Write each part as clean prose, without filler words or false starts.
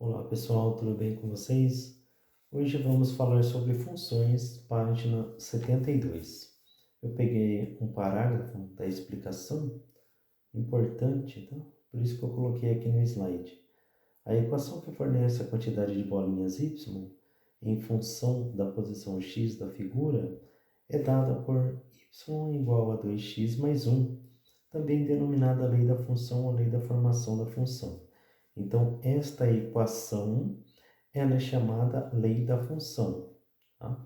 Olá pessoal, tudo bem com vocês? Hoje vamos falar sobre funções, página 72. Eu peguei um parágrafo da explicação importante, tá? Por isso que eu coloquei aqui no slide. A equação que fornece a quantidade de bolinhas y em função da posição x da figura é dada por y igual a 2x mais 1, também denominada lei da função ou lei da formação da função. Então, esta equação ela é chamada lei da função. Tá?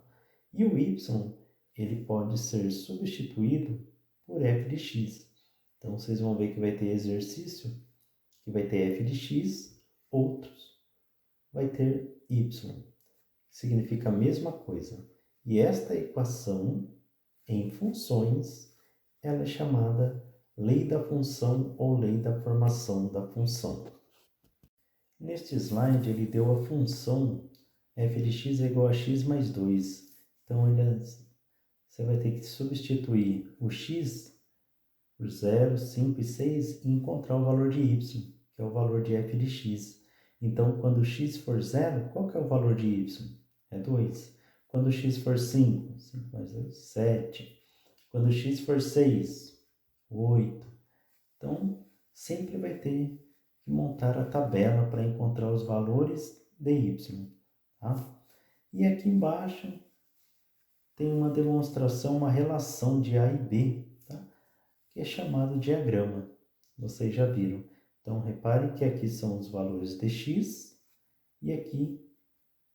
E o y ele pode ser substituído por f de x. Então, vocês vão ver que vai ter exercício, que vai ter f de x, outros vai ter y. Significa a mesma coisa. E esta equação em funções, ela é chamada lei da função ou lei da formação da função. Neste slide, ele deu a função f de x é igual a x mais 2. Então, você vai ter que substituir o x por 0, 5 e 6 e encontrar o valor de y, que é o valor de f de x. Então, quando x for 0, qual que é o valor de y? É 2. Quando x for 5, 5 mais 2, 7. Quando x for 6, 8. Então, sempre vai ter que montar a tabela para encontrar os valores de y. Tá? E aqui embaixo tem uma demonstração, uma relação de A e B, tá? Que é chamado diagrama. Vocês já viram. Então, repare que aqui são os valores de x e aqui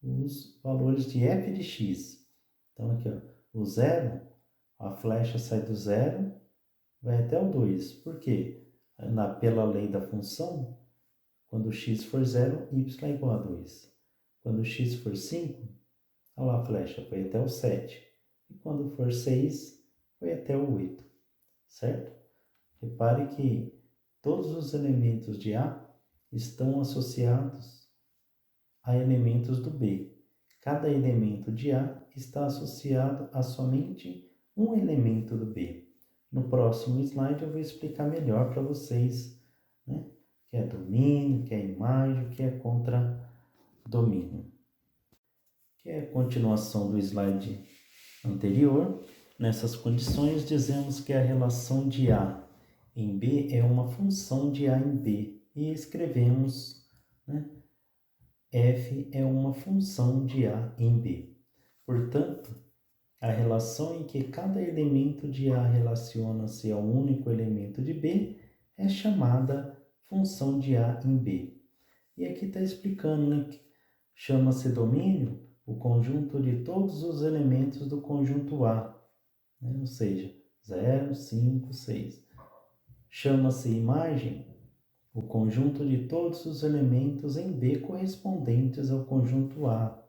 os valores de f de x. Então, aqui, ó, o 0, a flecha sai do 0, vai até o 2. Por quê? Pela lei da função, quando x for 0, y é igual a 2. Quando x for 5, olha lá a flecha, foi até o 7. E quando for 6, foi até o 8. Certo? Repare que todos os elementos de A estão associados a elementos do B. Cada elemento de A está associado a somente um elemento do B. No próximo slide eu vou explicar melhor para vocês, né? Que é domínio, que é imagem, que é contradomínio. Que é a continuação do slide anterior. Nessas condições, dizemos que a relação de A em B é uma função de A em B. E escrevemos, né, f é uma função de A em B. Portanto, a relação em que cada elemento de A relaciona-se ao único elemento de B é chamada função de A em B. E aqui está explicando, né, que chama-se domínio o conjunto de todos os elementos do conjunto A, né? Ou seja, 0, 5, 6. Chama-se imagem o conjunto de todos os elementos em B correspondentes ao conjunto A.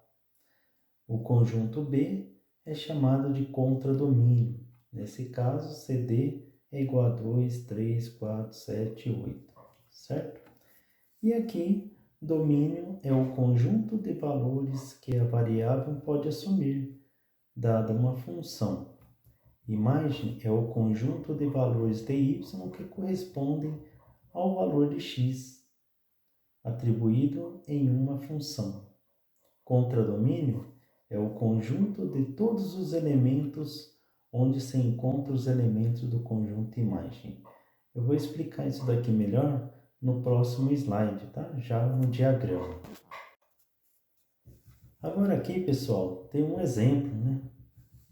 O conjunto B é chamado de contradomínio. Nesse caso, CD é igual a 2, 3, 4, 7, 8, certo? E aqui, domínio é o conjunto de valores que a variável pode assumir, dada uma função. Imagem é o conjunto de valores de y que correspondem ao valor de x, atribuído em uma função. Contradomínio é o conjunto de todos os elementos onde se encontram os elementos do conjunto imagem. Eu vou explicar isso daqui melhor no próximo slide, tá? Já no diagrama. Agora aqui, pessoal, tem um exemplo, né?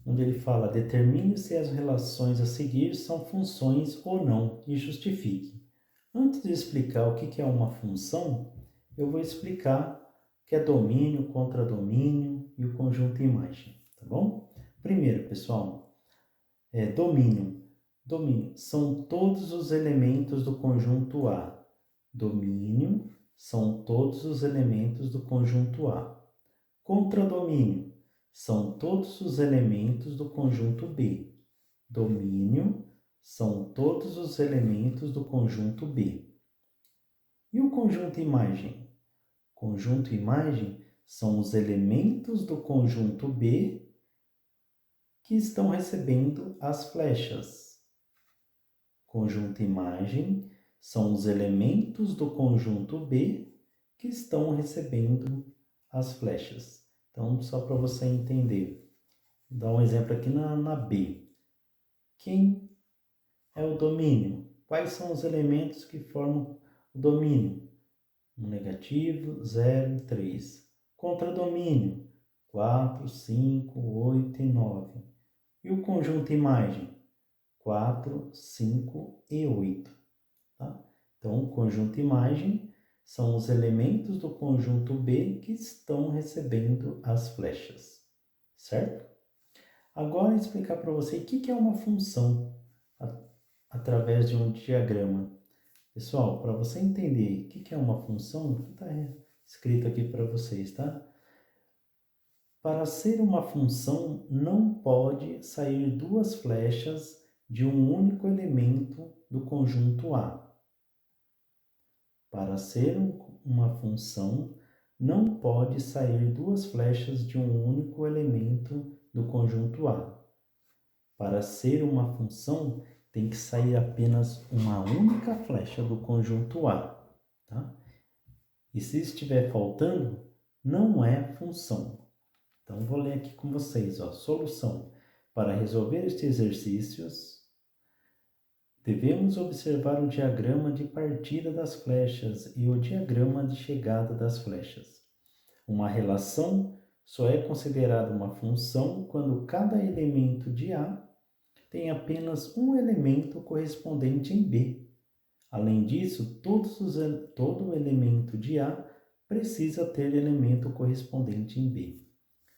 Onde ele fala, determine se as relações a seguir são funções ou não e justifique. Antes de explicar o que é uma função, eu vou explicar o que é domínio, contradomínio e o conjunto imagem, tá bom? Primeiro, pessoal, domínio. Domínio são todos os elementos do conjunto A. Domínio são todos os elementos do conjunto A. Contradomínio são todos os elementos do conjunto B. Domínio são todos os elementos do conjunto B. E o conjunto imagem? Conjunto imagem são os elementos do conjunto B que estão recebendo as flechas. Conjunto imagem são os elementos do conjunto B que estão recebendo as flechas. Então, só para você entender, vou dar um exemplo aqui na B. Quem é o domínio? Quais são os elementos que formam o domínio? Um negativo, 0 e 3. Contradomínio, 4, 5, 8 e 9. E o conjunto imagem? 4, 5 e 8. Tá? Então, o conjunto imagem são os elementos do conjunto B que estão recebendo as flechas, certo? Agora, explicar para você o que é uma função através de um diagrama. Pessoal, para você entender o que é uma função, está escrito aqui para vocês, tá? Para ser uma função, não pode sair duas flechas de um único elemento do conjunto A. Para ser uma função, não pode sair duas flechas de um único elemento do conjunto A. Para ser uma função, tem que sair apenas uma única flecha do conjunto A, tá? E se estiver faltando, não é função. Então, vou ler aqui com vocês, ó. Solução. Para resolver estes exercícios, devemos observar o diagrama de partida das flechas e o diagrama de chegada das flechas. Uma relação só é considerada uma função quando cada elemento de A tem apenas um elemento correspondente em B. Além disso, todo elemento de A precisa ter elemento correspondente em B.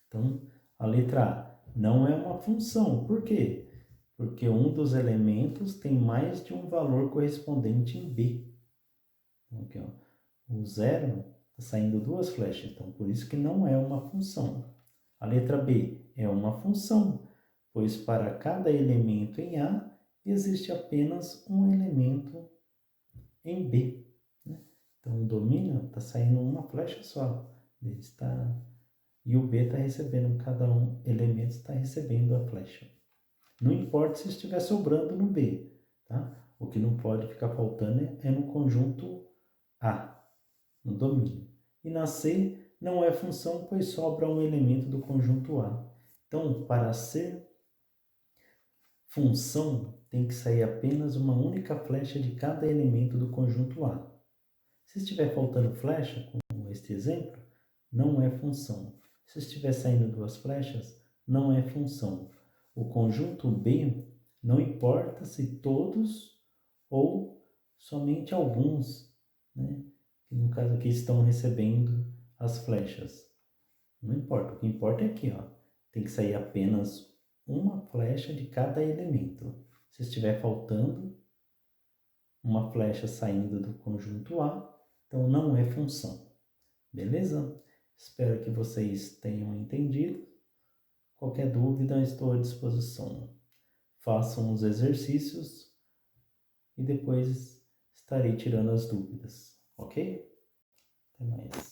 Então, a letra A não é uma função. Por quê? Porque um dos elementos tem mais de um valor correspondente em B. Então, aqui, ó, o 0 está saindo duas flechas, então por isso que não é uma função. A letra B é uma função, pois para cada elemento em A existe apenas um elemento em B. Né? Então o domínio está saindo uma flecha só. E o B está recebendo, cada um elemento está recebendo a flecha. Não importa se estiver sobrando no B, tá? O que não pode ficar faltando é no conjunto A, no domínio. E na C não é função, pois sobra um elemento do conjunto A. Então, para ser função, tem que sair apenas uma única flecha de cada elemento do conjunto A. Se estiver faltando flecha, como este exemplo, não é função. Se estiver saindo duas flechas, não é função. O conjunto B não importa se todos ou somente alguns, né? Que no caso aqui estão recebendo as flechas. Não importa, o que importa é aqui, ó. Tem que sair apenas uma flecha de cada elemento. Se estiver faltando uma flecha saindo do conjunto A, então não é função. Beleza? Espero que vocês tenham entendido. Qualquer dúvida, estou à disposição. Façam os exercícios e depois estarei tirando as dúvidas, ok? Até mais.